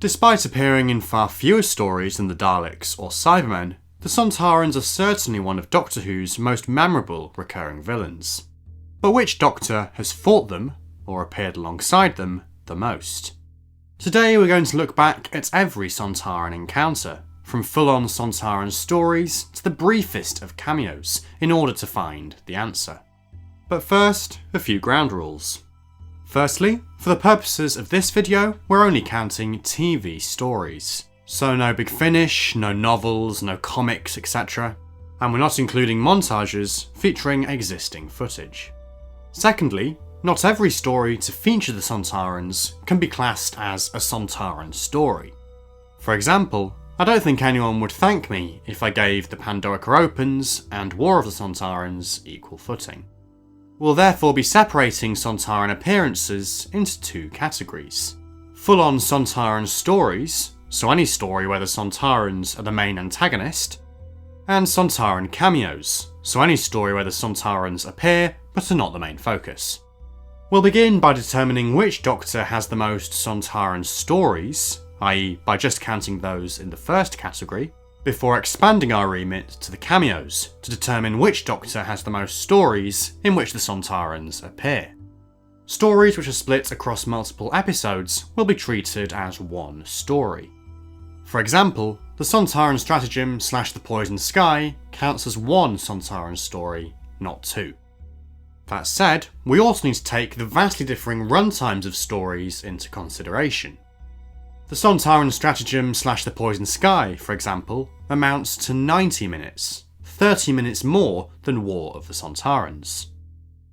Despite appearing in far fewer stories than the Daleks or Cybermen, the Sontarans are certainly one of Doctor Who's most memorable recurring villains. But which Doctor has fought them, or appeared alongside them, the most? Today we're going to look back at every Sontaran encounter, from full-on Sontaran stories to the briefest of cameos, in order to find the answer. But first, a few ground rules. Firstly, for the purposes of this video, we're only counting TV stories. So no Big Finish, no novels, no comics, etc. And we're not including montages featuring existing footage. Secondly, not every story to feature the Sontarans can be classed as a Sontaran story. For example, I don't think anyone would thank me if I gave The Pandorica Opens and War of the Sontarans equal footing. We'll therefore be separating Sontaran appearances into two categories. Full-on Sontaran stories, so any story where the Sontarans are the main antagonist, and Sontaran cameos, so any story where the Sontarans appear but are not the main focus. We'll begin by determining which Doctor has the most Sontaran stories, i.e. by just counting those in the first category, before expanding our remit to the cameos to determine which Doctor has the most stories in which the Sontarans appear. Stories which are split across multiple episodes will be treated as one story. For example, the Sontaran Stratagem / The Poisoned Sky counts as one Sontaran story, not two. That said, we also need to take the vastly differing runtimes of stories into consideration. The Sontaran Stratagem / The Poisoned Sky, for example, amounts to 90 minutes, 30 minutes more than War of the Sontarans.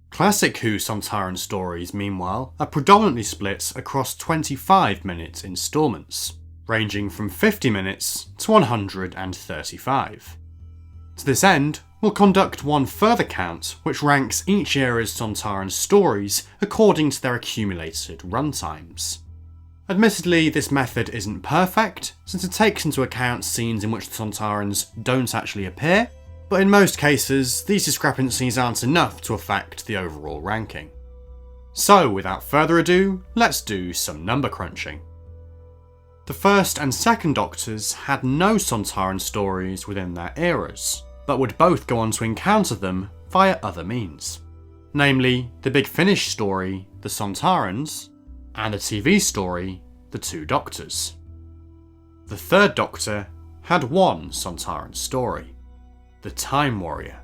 Classic Who Sontaran stories, meanwhile, are predominantly split across 25-minute instalments, ranging from 50 minutes to 135. To this end, we'll conduct one further count which ranks each era's Sontaran stories according to their accumulated runtimes. Admittedly, this method isn't perfect, since it takes into account scenes in which the Sontarans don't actually appear, but in most cases, these discrepancies aren't enough to affect the overall ranking. So, without further ado, let's do some number crunching. The first and second Doctors had no Sontaran stories within their eras, but would both go on to encounter them via other means. Namely, the Big Finish story, The Sontarans, and the TV story, The Two Doctors. The third Doctor had one Sontaran story, The Time Warrior.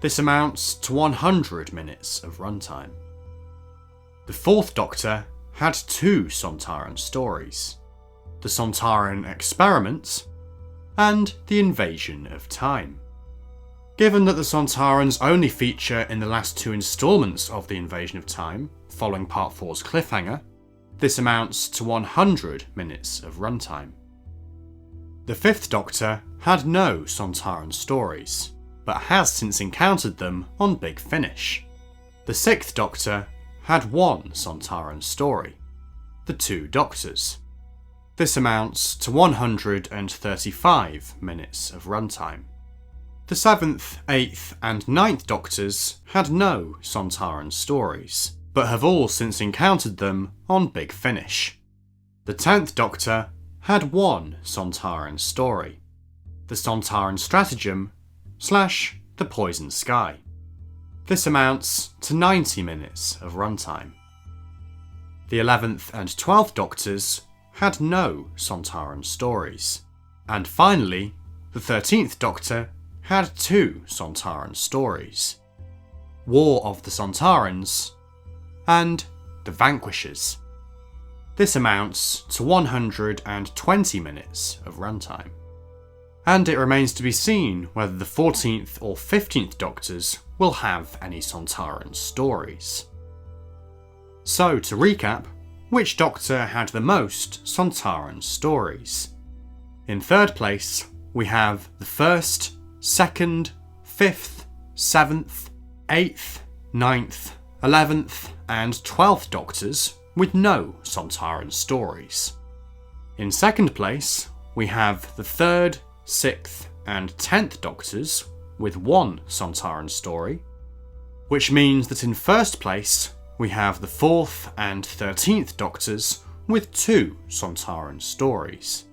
This amounts to 100 minutes of runtime. The fourth Doctor had two Sontaran stories, The Sontaran Experiment and The Invasion of Time. Given that the Sontarans only feature in the last two instalments of The Invasion of Time, following Part 4's cliffhanger, this amounts to 100 minutes of runtime. The fifth Doctor had no Sontaran stories, but has since encountered them on Big Finish. The sixth Doctor had one Sontaran story, The Two Doctors. This amounts to 135 minutes of runtime. The 7th, 8th and 9th Doctors had no Sontaran stories, but have all since encountered them on Big Finish. The 10th Doctor had one Sontaran story, the Sontaran Stratagem / The Poisoned Sky. This amounts to 90 minutes of runtime. The 11th and 12th Doctors had no Sontaran stories. And finally, the 13th Doctor had two Sontaran stories, War of the Sontarans and The Vanquishers. This amounts to 120 minutes of runtime. And it remains to be seen whether the 14th or 15th Doctors will have any Sontaran stories. So, to recap, which Doctor had the most Sontaran stories? In third place, we have the 1st, 2nd, 5th, 7th, 8th, 9th, 11th and 12th Doctors with no Sontaran stories. In second place, we have the 3rd, 6th and 10th Doctors with one Sontaran story, which means that in first place we have the 4th and 13th Doctors with 2 Sontaran stories.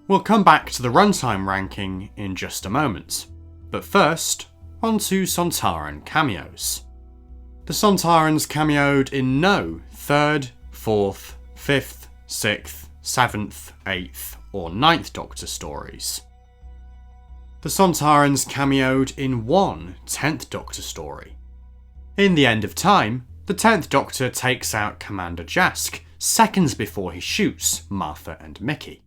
We'll come back to the runtime ranking in just a moment, but first, on to Sontaran cameos. The Sontarans cameoed in no 3rd, 4th, 5th, 6th, 7th, 8th, or 9th Doctor stories. The Sontarans cameoed in 1 10th Doctor story. In The End of Time, the 10th Doctor takes out Commander Jask seconds before he shoots Martha and Mickey.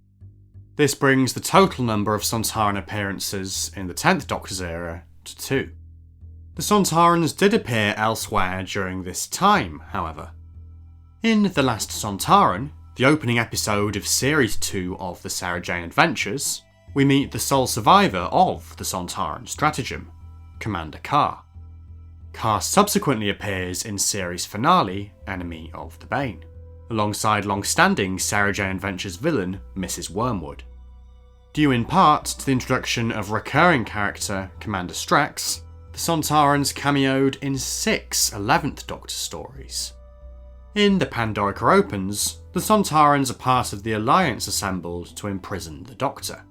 This brings the total number of Sontaran appearances in the 10th Doctor's era to 2. The Sontarans did appear elsewhere during this time, however. In The Last Sontaran, the opening episode of Series 2 of the Sarah Jane Adventures, we meet the sole survivor of the Sontaran stratagem, Commander Carr. Carr subsequently appears in series finale Enemy of the Bane, alongside long-standing Sarah Jane Adventures villain Mrs. Wormwood. Due in part to the introduction of recurring character Commander Strax, the Sontarans cameoed in 6 11th Doctor stories. In The Pandorica Opens, the Sontarans are part of the alliance assembled to imprison the Doctor.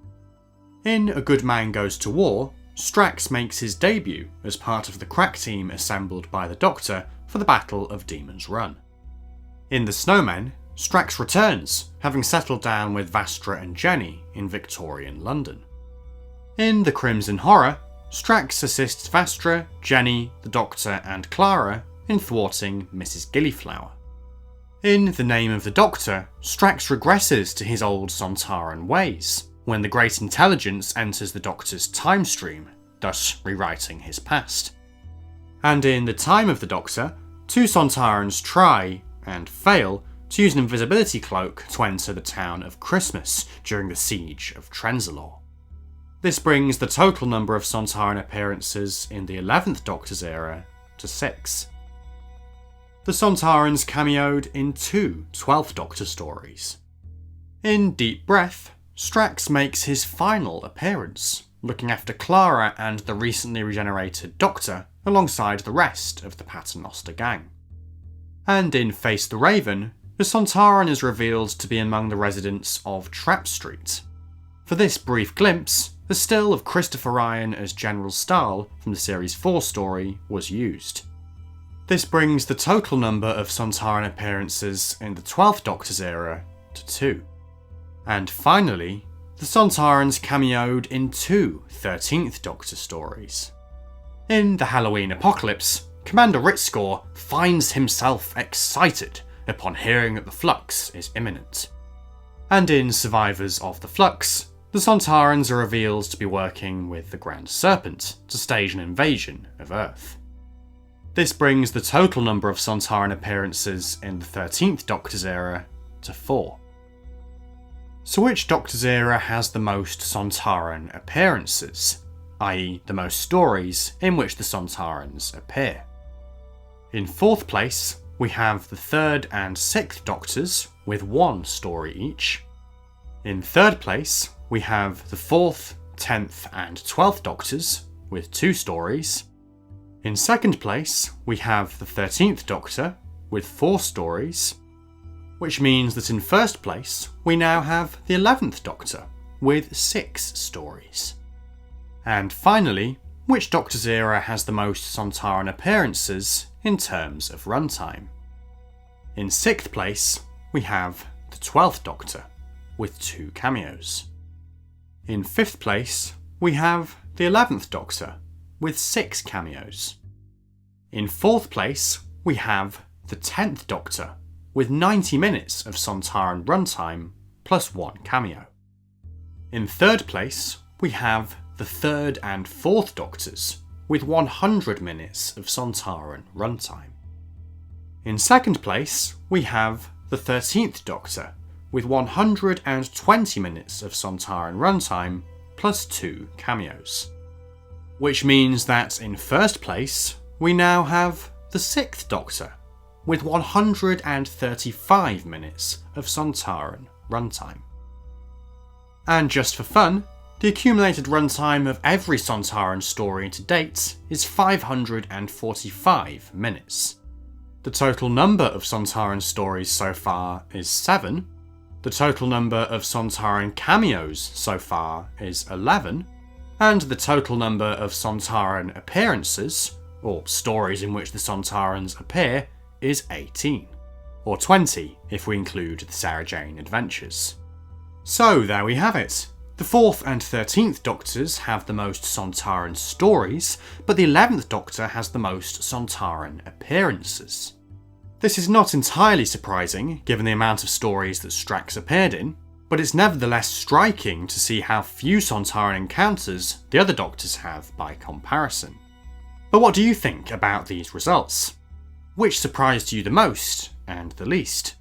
In A Good Man Goes to War, Strax makes his debut as part of the crack team assembled by the Doctor for the Battle of Demon's Run. In The Snowmen, Strax returns, having settled down with Vastra and Jenny in Victorian London. In The Crimson Horror, Strax assists Vastra, Jenny, the Doctor and Clara in thwarting Mrs. Gillyflower. In The Name of the Doctor, Strax regresses to his old Sontaran ways, when the Great Intelligence enters the Doctor's time stream, thus rewriting his past. And in The Time of the Doctor, 2 Sontarans try, and fail, to use an invisibility cloak to enter the town of Christmas during the siege of Trenzalore. This brings the total number of Sontaran appearances in the 11th Doctor's era to 6. The Sontarans cameoed in 2 12th Doctor stories. In Deep Breath, Strax makes his final appearance, looking after Clara and the recently regenerated Doctor alongside the rest of the Paternoster gang. And in Face the Raven, the Sontaran is revealed to be among the residents of Trap Street. For this brief glimpse, the still of Christopher Ryan as General Stahl from the Series 4 story was used. This brings the total number of Sontaran appearances in the 12th Doctor's era to 2. And finally, the Sontarans cameoed in 2 13th Doctor stories. In The Halloween Apocalypse, Commander Ritscore finds himself excited upon hearing that the Flux is imminent. And in Survivors of the Flux, the Sontarans are revealed to be working with the Grand Serpent to stage an invasion of Earth. This brings the total number of Sontaran appearances in the 13th Doctor's era to 4. So which Doctor's era has the most Sontaran appearances, i.e. the most stories in which the Sontarans appear? In 4th place, we have the 3rd and 6th Doctors with 1 story each. In 3rd place, we have the 4th, 10th and 12th Doctors with 2 stories. In 2nd place, we have the 13th Doctor with 4 stories, which means that in 1st place, we now have the 11th Doctor with 6 stories. And finally, which Doctor's era has the most Sontaran appearances in terms of runtime? In 6th place, we have the 12th Doctor with 2 cameos. In 5th place, we have the 11th Doctor with 6 cameos. In 4th place, we have the 10th Doctor with 90 minutes of Sontaran runtime plus 1 cameo. In 3rd place, we have the 3rd and 4th Doctors with 100 minutes of Sontaran runtime. In 2nd place, we have the 13th Doctor with 120 minutes of Sontaran runtime plus 2 cameos. Which means that in 1st place, we now have the 6th Doctor with 135 minutes of Sontaran runtime. And just for fun, the accumulated runtime of every Sontaran story to date is 545 minutes. The total number of Sontaran stories so far is 7. The total number of Sontaran cameos so far is 11. And the total number of Sontaran appearances, or stories in which the Sontarans appear, is 18. Or 20 if we include the Sarah Jane adventures. So there we have it. The 4th and 13th Doctors have the most Sontaran stories, but the 11th Doctor has the most Sontaran appearances. This is not entirely surprising, given the amount of stories that Strax appeared in, but it's nevertheless striking to see how few Sontaran encounters the other Doctors have by comparison. But what do you think about these results? Which surprised you the most and the least?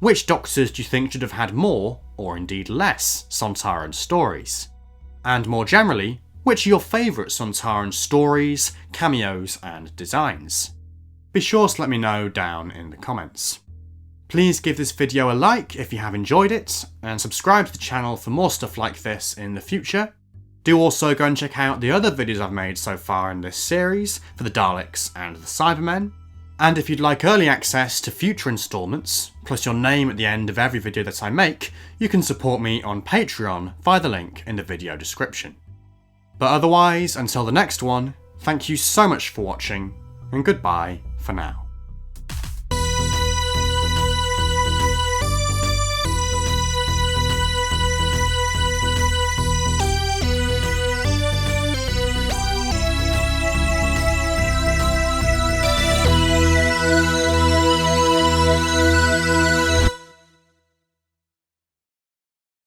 Which Doctors do you think should have had more, or indeed less, Sontaran stories? And more generally, which are your favourite Sontaran stories, cameos and designs? Be sure to let me know down in the comments. Please give this video a like if you have enjoyed it, and subscribe to the channel for more stuff like this in the future. Do also go and check out the other videos I've made so far in this series for the Daleks and the Cybermen. And if you'd like early access to future instalments, plus your name at the end of every video that I make, you can support me on Patreon via the link in the video description. But otherwise, until the next one, thank you so much for watching, and goodbye for now.